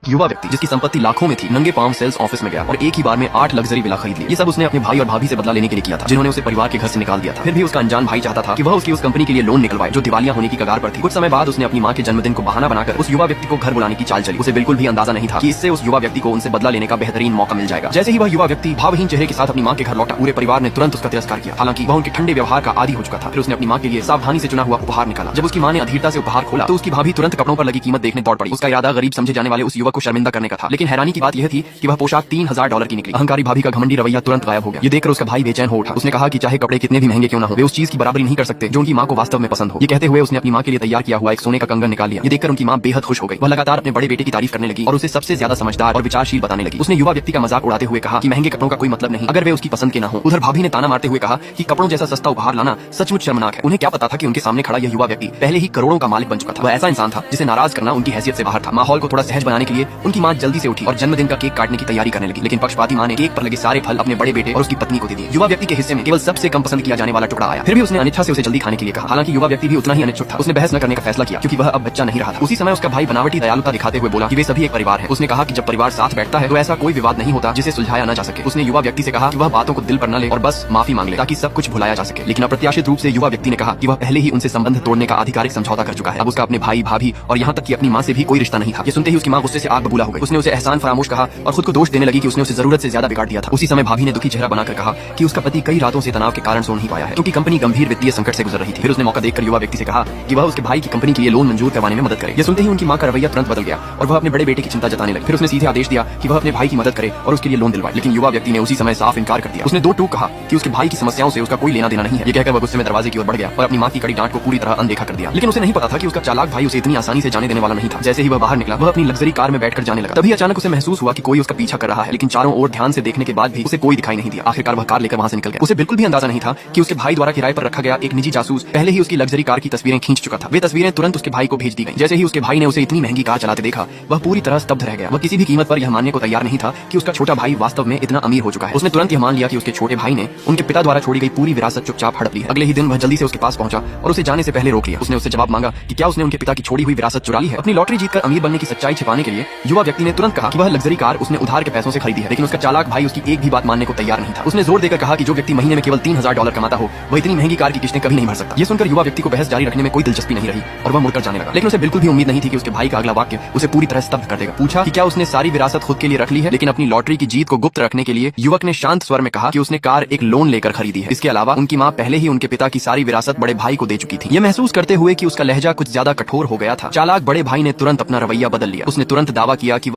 युवा व्यक्ति जिसकी संपत्ति लाखों में थी नंगे पांव सेल्स ऑफिस में गया और एक ही बार में 8 लग्जरी विला खरीद ली। ये सब उसने अपने भाई और भाभी से बदला लेने के लिए किया था, जिन्होंने उसे परिवार के घर से निकाल दिया था। फिर भी उसका अनजान भाई चाहता था कि वह उसकी उस कंपनी के लिए लोन निकलवाए जो दिवालिया होने की कगार पर थी। कुछ समय बाद उसने अपनी माँ के जन्मदिन को बहाना बनाकर उस युवा व्यक्ति को घर बुलाने की चाल चली। उसे बिल्कुल भी अंदाजा नहीं था कि इससे उस युवा व्यक्ति को उनसे बदला लेने का बेहतरीन मौका मिल जाएगा। जैसे ही वह युवा व्यक्ति भावहीन चेहरे के साथ अपनी माँ के घर लौटा, पूरे परिवार ने तुरंत उसका तिरस्कार किया। हालांकि वह उनके ठंडे व्यवहार का आदी हो चुका था। फिर उसने अपनी माँ के लिए सावधानी से चुना हुआ उपहार निकाला। जब उसकी माँ ने अधीरता से उपहार खोला तो उसकी भाभी तुरंत कपड़ों पर लगी कीमत देखने दौड़ पड़ी। उसका इरादा गरीब समझे जाने वाले उस युवक को शर्मिंदा करने का था, लेकिन हैरानी की बात यह थी कि वह पोशाक $3000 की निकली। अहंकारी भाभी का घमंडी रवैया तुरंत गायब हो गया। ये देखकर उसका भाई बेचैन हो उठा। उसने कहा कि चाहे कपड़े कितने भी महंगे क्यों न हो, वे उस चीज की बराबरी नहीं कर सकते जो उनकी माँ को वास्तव में पसंद हो। ये कहते हुए उसने अपनी माँ के लिए तैयार किया हुआ एक सोने का कंगन निकाल लिया। ये देखकर उनकी माँ बेहद खुश हो गई। वह लगातार अपने बड़े बेटे की तारीफ करने लगी और उसे सबसे ज्यादा समझदार और विचारशील बताने लगी। उसने युवा व्यक्ति का मजाक उड़ाते हुए कहा कि महंगे कपड़ों का कोई मतलब नहीं अगर वे उसकी पसंद के न हो। उधर भाभी ने ताना मारते हुए कहा कि कपड़ों जैसा सस्ता उपहार लाना सचमुच शर्मनाक है। उन्हें क्या पता था कि उनके सामने खड़ा यह युवा व्यक्ति पहले ही करोड़ों का मालिक बन चुका था। वह ऐसा इंसान था जिसे नाराज करना उनकी हैसियत से बाहर था। माहौल को थोड़ा सहज बनाने के लिए उनकी माँ जल्दी से उठी और जन्मदिन का केक काटने की तैयारी करने लगी, लेकिन पक्षपाती माँ ने केक पर लगे सारे फल अपने बड़े बेटे और उसकी पत्नी को दे दिए। युवा व्यक्ति के हिस्से में केवल सबसे कम पसंद किया जाने वाला टुकड़ा आया। फिर भी उसने अनिच्छा से उसे जल्दी खाने के लिए कहा। हालांकि युवा व्यक्ति भी उतना ही अनिच्छुक था। उसने बहस न करने का फैसला किया क्योंकि वह अब बच्चा नहीं रहा था। उसी समय उसका भाई बनावटी दयालुता दिखाते हुए बोला कि वे सभी एक परिवार है। उसने कहा कि जब परिवार साथ बैठता है तो ऐसा कोई विवाद नहीं होता जिसे सुलझाया न जा सके। उसने युवा व्यक्ति से कहा कि वह बातों को दिल पर न ले और बस माफी मांग ले ताकि सब कुछ भुलाया जा सके। लेकिन अप्रत्याशित रूप से युवा व्यक्ति ने कहा कि वह पहले ही उनसे संबंध तोड़ने का आधिकारिक समझौता कर चुका है। अब उसका अपने भाई भाभी और यहाँ तक कि अपनी माँ से भी कोई रिश्ता नहीं था। ये सुनते ही उसकी माँ गुस्से से आग बबूला हो गई। उसने उसे एहसान फरामोश कहा और खुद को दोष देने लगी कि उसने उसे जरूरत से ज्यादा बिगाड़ दिया था। उसी समय भाभी ने दुखी चेहरा बनाकर कहा कि उसका पति कई रातों से तनाव के कारण सो नहीं पाया है क्योंकि कंपनी गंभीर वित्तीय संकट से गुजर रही थी। फिर उसने मौका देखकर युवा व्यक्ति से कहा कि वह उसके भाई की कंपनी के लिए लोन मंजूर करवाने में मदद करे। ये सुनते ही उनकी माँ का रवैया तुरंत बदल गया और वह अपने बड़े बेटे की चिंता जताने लगी। फिर उसने सीधे आदेश दिया कि वह अपने भाई की मदद करे और उसके लिए लोन दिलवाए, लेकिन युवा व्यक्ति ने उसी समय साफ इनकार कर दिया। उसने दो टूक कहा कि उसके भाई की समस्याओं से उसका कोई लेना देना नहीं है। ये कहकर वह गुस्से में दरवाजे की ओर बढ़ गया और अपनी माँ की कड़ी डांट को पूरी तरह अनदेखा कर दिया। लेकिन उसे नहीं पता था कि उसका चालाक भाई उसे इतनी आसानी से जाने देने वाला नहीं था। जैसे ही वह बाहर निकला, वह अपनी लग्जरी कार में बैठकर जाने लगा। तभी अचानक उसे महसूस हुआ कि कोई उसका पीछा कर रहा है, लेकिन चारों ओर ध्यान से देखने के बाद भी उसे कोई दिखाई नहीं दिया। आखिरकार वह कार लेकर वहां से निकल गया। उसे बिल्कुल भी अंदाजा नहीं था कि उसके भाई द्वारा किराए पर रखा गया एक निजी जासूस पहले ही उसकी लग्जरी कार की तस्वीरें खींच चुका था। वे तस्वीरें तुरंत उसके भाई को भेज दी गईं। जैसे ही उसके भाई ने उसे इतनी महंगी कार चलाते देखा, वह पूरी तरह स्तब्ध रह गया। वह किसी भी कीमत पर यह मानने को तैयार नहीं था कि उसका छोटा भाई वास्तव में इतना अमीर हो चुका है। उसने तुरंत यह मान लिया कि उसके छोटे भाई ने उनके पिता द्वारा छोड़ी गई पूरी विरासत चुपचाप हड़प ली है। अगले ही दिन वह जल्दी से उसके पास पहुंचा और उसे जाने से पहले रोक लिया। उसने उससे जवाब मांगा कि क्या उसने उनके पिता की छोड़ी हुई विरासत चुरा ली है। अपनी लॉटरी जीतकर अमीर बनने की सच्चाई छिपाने के लिए युवा व्यक्ति ने तुरंत कहा कि वह लग्जरी कार उसने उधार के पैसों से खरीदी है, लेकिन उसका चालाक भाई उसकी एक भी बात मानने को तैयार नहीं था। उसने जोर देकर कहा कि जो व्यक्ति महीने में केवल $3000 कमाता हो वह इतनी महंगी कार की किस्तें कभी नहीं भर सकता। ये सुनकर युवा व्यक्ति को बहस जारी रखने में कोई दिलचस्पी नहीं रही और वह मुड़कर जाने लगा। लेकिन उसे बिल्कुल भी उम्मीद नहीं थी कि उसके भाई का अगला वाक्य उसे पूरी तरह स्तब्ध कर देगा। पूछा कि क्या उसने सारी विरासत खुद के लिए रख ली है, लेकिन अपनी लॉटरी की जीत को गुप्त रखने के लिए युवक ने शांत स्वर में कहा कि उसने कार एक लोन लेकर खरीदी है। इसके अलावा उनकी माँ पहले ही उनके पिता की सारी विरासत बड़े भाई को दे चुकी थी। ये महसूस करते हुए कि उसका लहजा कुछ ज्यादा कठोर हो गया था, चालाक बड़े भाई ने तुरंत अपना रवैया बदल लिया। उसने तुरंत दावा किया कि